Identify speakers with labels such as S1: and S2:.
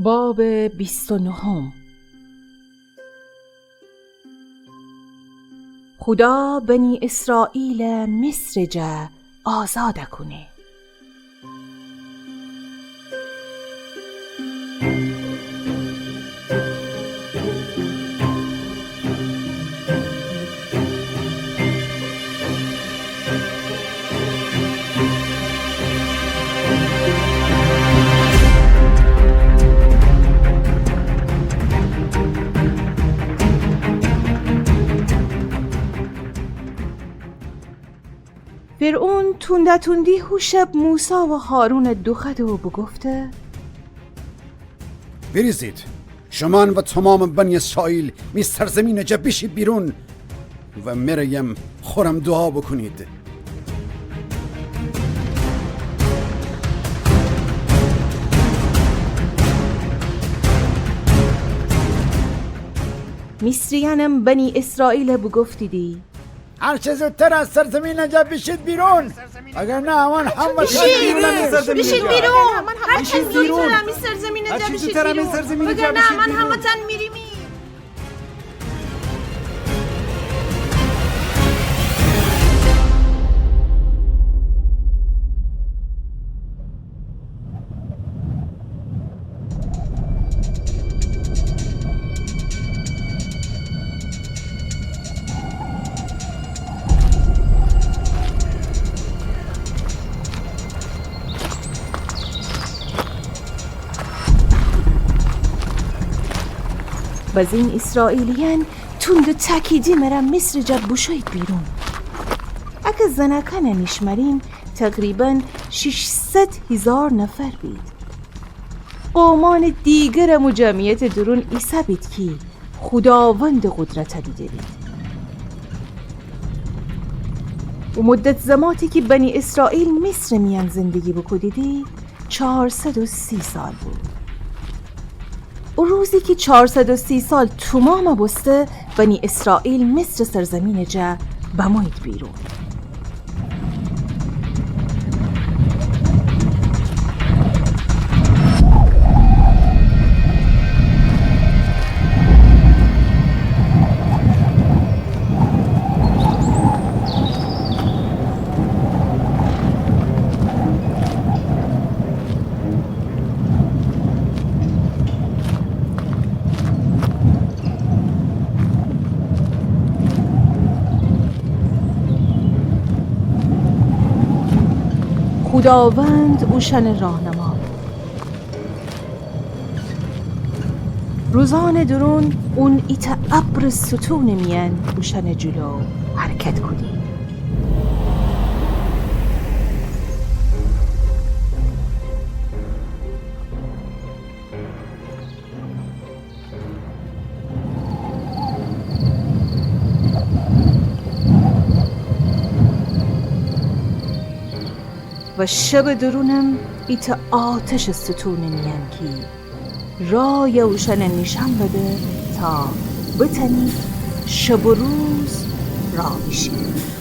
S1: باب 29. خدا بنی اسرائیل مصر جا آزاد کنه. فرعون تندی هوشب موسی و هارون دوخد و بگفته
S2: بریزید، شما و تمام بنی اسرائیل می سرزمین جا بشید بیرون و مریم خورم دعا بکنید.
S1: مصریانم بنی اسرائیل بگفتیدی
S2: هر چه زودتر از سرزمین جا بشید بیرون، اگر نه همان هم
S1: بشید بیرون، هر چه زودتر همی سرزمین جا بشید بیرون، اگر نه من همتن میریمی. باز این اسرائیلیان تند و تاکیدی مرم مصر جا بشوید بیرون. اگه زنکان نشمریم تقریبا 600,000 نفر بید. قومان دیگر و جمعیت درون ایسا بید که خداوند قدرت دیده بید. و مدت زماتی که بنی اسرائیل مصر میان زندگی بکدیدی 430 سال بود. و روزی که 430 سال تمام بسته بنی اسرائیل مصر سرزمین جا بماید بیرون. خداوند اوشن راهنما. روزان درون اون ایتا ابر ستون میان اوشن جلو حرکت کدی. و شب درونم ایتا آتش ستون میان کی رای اوشن نشان بده تا بتنی شب و روز را بشید.